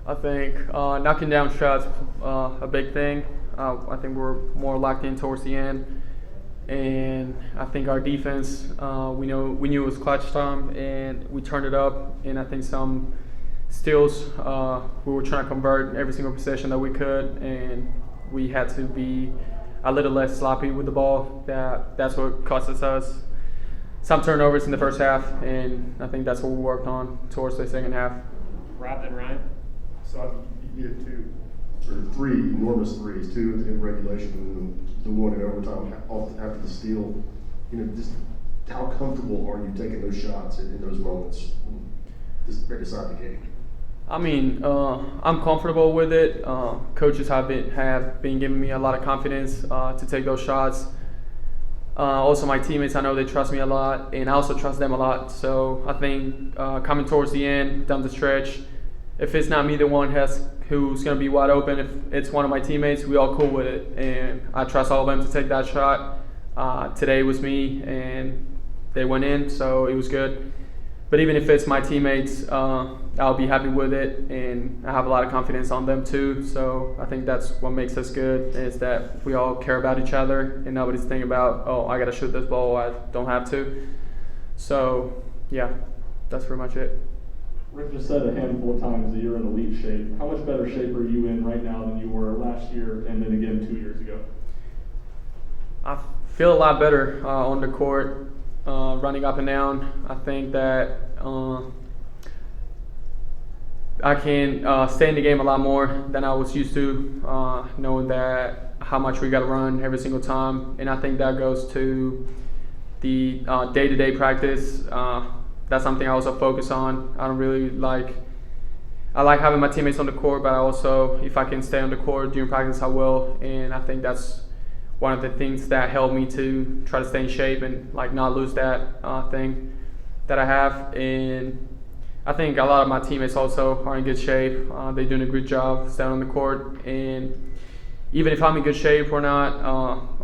I think knocking down shots a big thing. I think we're more locked in towards the end, and I think our defense we knew it was clutch time, and we turned it up. And I think some steals we were trying to convert every single possession that we could, and we had to be a little less sloppy with the ball. That's what cost us some turnovers in the first half, and I think that's what we worked on towards the second half. Rob and Ryan. So you did three enormous threes, two in regulation and the one in overtime after the steal. Just how comfortable are you taking those shots in those moments to decide the game? I mean, I'm comfortable with it. Coaches have been giving me a lot of confidence to take those shots. Also, my teammates, I know they trust me a lot, and I also trust them a lot. So I think coming towards the end, down the stretch, if it's not me the one who's going to be wide open, if it's one of my teammates, we all cool with it. And I trust all of them to take that shot. Today was me, and they went in, so it was good. But even if it's my teammates, I'll be happy with it, and I have a lot of confidence on them too. So I think that's what makes us good, is that we all care about each other, and nobody's thinking about, oh, I got to shoot this ball, I don't have to. So, yeah, that's pretty much it. Rick just said a handful of times that you're in elite shape. How much better shape are you in right now than you were last year and then again 2 years ago? I feel a lot better on the court, running up and down. I think that I can stay in the game a lot more than I was used to, knowing that how much we got to run every single time. And I think that goes to the day-to-day practice. That's something I also focus on. I like having my teammates on the court, but I also, if I can stay on the court during practice, I will. And I think that's one of the things that helped me to try to stay in shape and not lose that thing that I have. And I think a lot of my teammates also are in good shape. They're doing a good job staying on the court. And even if I'm in good shape or not,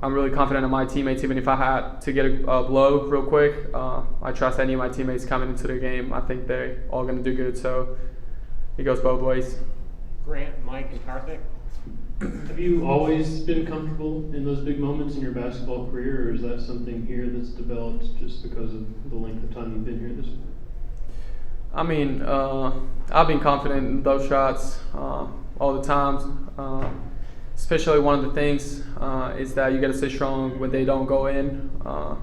I'm really confident in my teammates. Even if I had to get a blow real quick, I trust any of my teammates coming into the game. I think they're all going to do good. So it goes both ways. Grant, Mike, and Karthik. Have you always been comfortable in those big moments in your basketball career, or is that something here that's developed just because of the length of time you've been here this year? I mean, I've been confident in those shots all the time. Especially one of the things is that you got to stay strong when they don't go in. I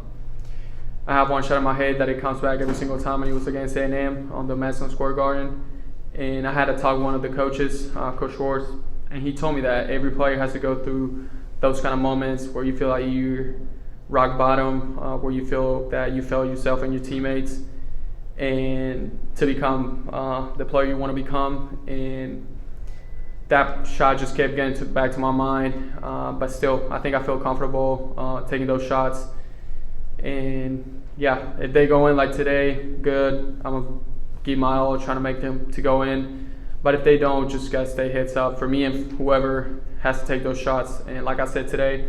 have one shot in my head that it comes back every single time, and it was against A&M on the Madison Square Garden. And I had to talk to one of the coaches, Coach Schwartz, and he told me that every player has to go through those kind of moments where you feel like you're rock bottom, where you feel that you fail yourself and your teammates, and to become the player you want to become. And that shot just kept getting back to my mind, but still, I think I feel comfortable taking those shots. And yeah, if they go in like today, good. I'm gonna give my all, trying to make them to go in. But if they don't, just gotta stay heads up for me and whoever has to take those shots. And like I said today,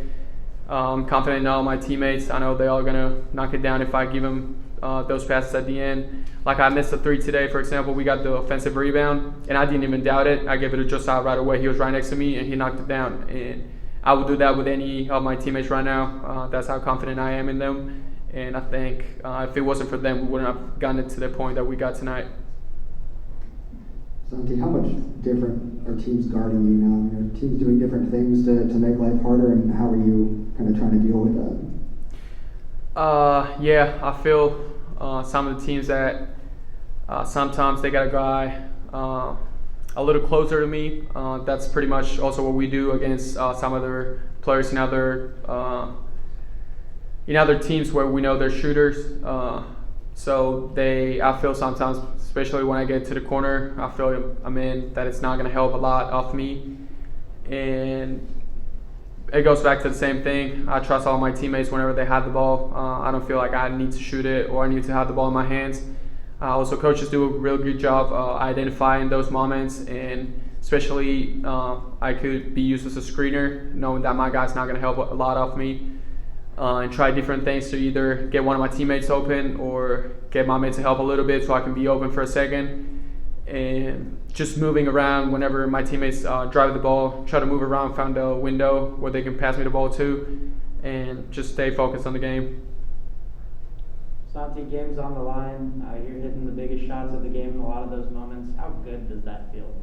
I'm confident in all my teammates. I know they're all gonna knock it down if I give them those passes at the end. Like I missed a three today, for example. We got the offensive rebound, and I didn't even doubt it. I gave it to Josiah right away. He was right next to me, and he knocked it down. And I would do that with any of my teammates right now. That's how confident I am in them. And I think if it wasn't for them, we wouldn't have gotten it to the point that we got tonight. Santi, how much different are teams guarding you now? Are teams doing different things to make life harder, and how are you kind of trying to deal with that? Yeah, I feel some of the teams that sometimes they got a guy a little closer to me. That's pretty much also what we do against some other players in other teams where we know they're shooters. So I feel sometimes, especially when I get to the corner, I feel that it's not going to help a lot off me. And it goes back to the same thing. I trust all my teammates whenever they have the ball. I don't feel like I need to shoot it or I need to have the ball in my hands. Also, coaches do a real good job identifying those moments, and especially I could be used as a screener, knowing that my guy's not going to help a lot off me. And try different things to either get one of my teammates open or get my mate to help a little bit so I can be open for a second. And just moving around whenever my teammates drive the ball, try to move around, find a window where they can pass me the ball to, and just stay focused on the game. Santi, game's on the line. You're hitting the biggest shots of the game in a lot of those moments. How good does that feel?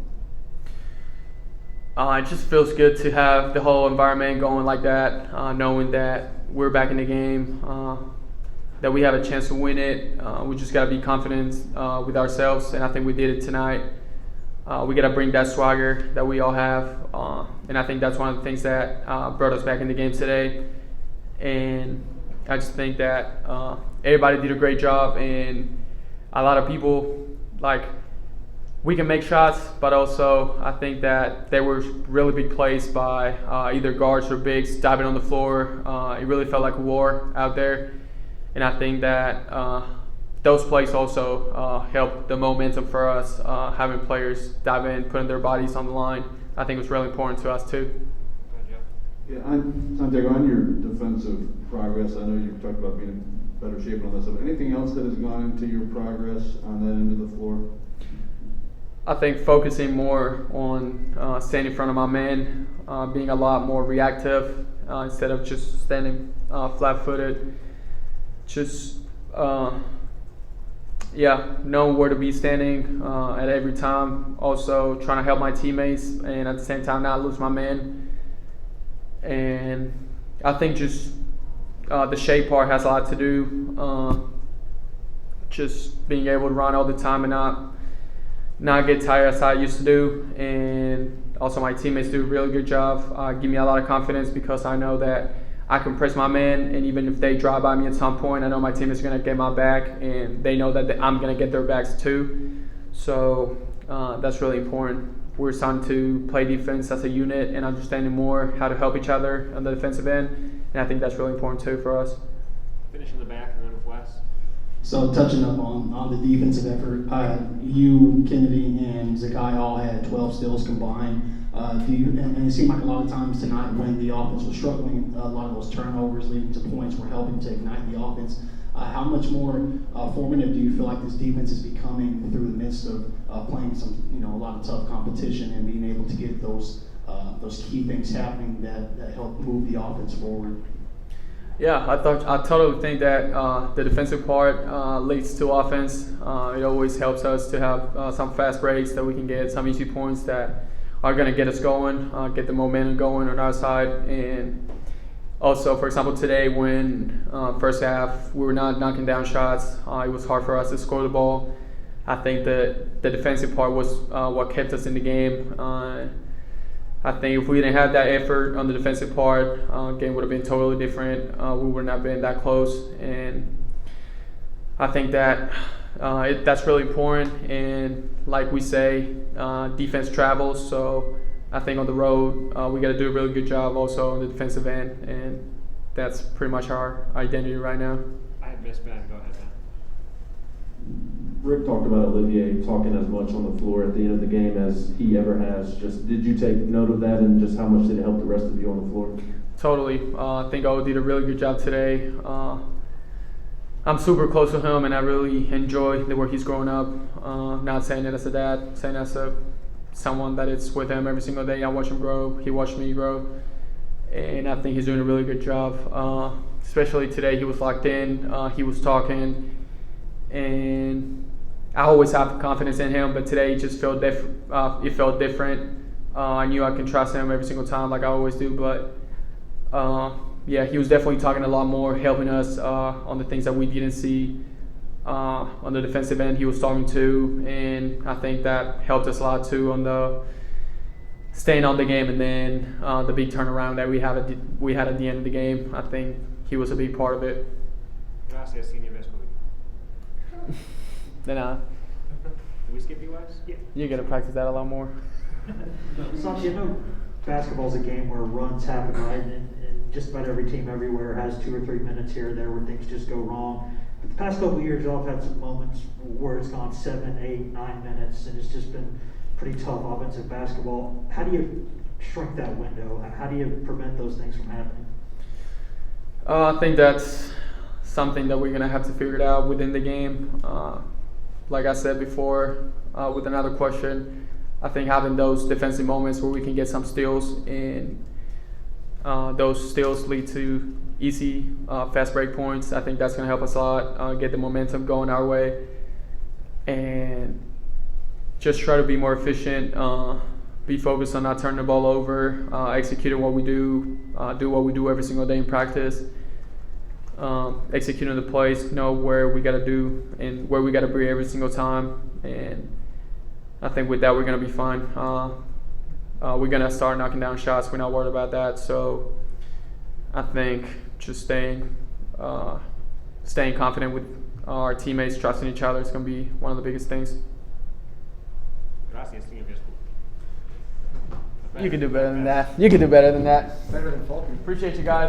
It just feels good to have the whole environment going like that, knowing that we're back in the game, that we have a chance to win it. We just got to be confident with ourselves, and I think we did it tonight. We got to bring that swagger that we all have, and I think that's one of the things that brought us back in the game today. And I just think that everybody did a great job, and a lot of people, we can make shots, but also I think that there were really big plays by either guards or bigs diving on the floor. It really felt like a war out there, and I think that those plays also helped the momentum for us, having players dive in, putting their bodies on the line. I think it was really important to us too. Yeah, Santiago, on your defensive progress, I know you've talked about being in better shape and all that stuff. Anything else that has gone into your progress on that end of the floor? I think focusing more on standing in front of my man, being a lot more reactive instead of just standing flat-footed. Just, knowing where to be standing at every time. Also trying to help my teammates and at the same time not lose my man. And I think just the shape part has a lot to do. Just being able to run all the time and not get tired as I used to do, and also my teammates do a really good job. Give me a lot of confidence because I know that I can press my man, and even if they drive by me at some point, I know my teammates are going to get my back, and they know that I'm going to get their backs too. So that's really important. We're starting to play defense as a unit and understanding more how to help each other on the defensive end, and I think that's really important too for us. Finish in the back and then with Wes. So touching up on the defensive effort, you, Kennedy, and Zakai all had 12 steals combined. And it seemed like a lot of times tonight when the offense was struggling, a lot of those turnovers leading to points were helping to ignite the offense. How much more formative do you feel like this defense is becoming through the midst of playing a lot of tough competition and being able to get those key things happening that help move the offense forward? Yeah, I totally think that the defensive part leads to offense. It always helps us to have some fast breaks that we can get, some easy points that are going to get us going, get the momentum going on our side. And also, for example, today when first half we were not knocking down shots, it was hard for us to score the ball. I think that the defensive part was what kept us in the game. I think if we didn't have that effort on the defensive part, game would have been totally different. We would not have been that close, and I think that that's really important. And like we say, defense travels. So I think on the road we got to do a really good job also on the defensive end, and that's pretty much our identity right now. I had missed Ben. Go ahead, Ben. Rick talked about Olivier talking as much on the floor at the end of the game as he ever has. Just did you take note of that, and just how much did it help the rest of you on the floor? Totally. I think O did a really good job today. I'm super close to him, and I really enjoy the way he's growing up. Not saying it as a dad, saying as someone that is with him every single day. I watch him grow. He watched me grow, and I think he's doing a really good job. Especially today, he was locked in. He was talking, and I always have confidence in him, but today it just felt it felt different. I knew I can trust him every single time like I always do, but he was definitely talking a lot more, helping us on the things that we didn't see on the defensive end. He was talking to, and I think that helped us a lot too on the staying on the game, and then the big turnaround that we had at the end of the game. I think he was a big part of it. Gracias, Senior Vescovi. Then Did we skip you, Wes? Yeah. you got to practice that a lot more. Santi, I know basketball's a game where runs happen, right? And just about every team everywhere has 2 or 3 minutes here or there where things just go wrong. But the past couple of years, y'all have had some moments where it's gone 7, 8, 9 minutes, and it's just been pretty tough offensive basketball. How do you shrink that window? How do you prevent those things from happening? I think that's something that we're going to have to figure it out within the game. Like I said before with another question, I think having those defensive moments where we can get some steals and those steals lead to easy fast break points, I think that's going to help us a lot, get the momentum going our way, and just try to be more efficient, be focused on not turning the ball over, executing what we do what we do every single day in practice, executing the plays, know where we got to do and where we got to be every single time. And I think with that we're going to be fine. We're going to start knocking down shots. We're not worried about that. So I think just staying confident with our teammates, trusting each other is going to be one of the biggest things. Gracias, señor Vescovi. You can do better than that. You can do better than that. Better than Falcon. Appreciate you guys.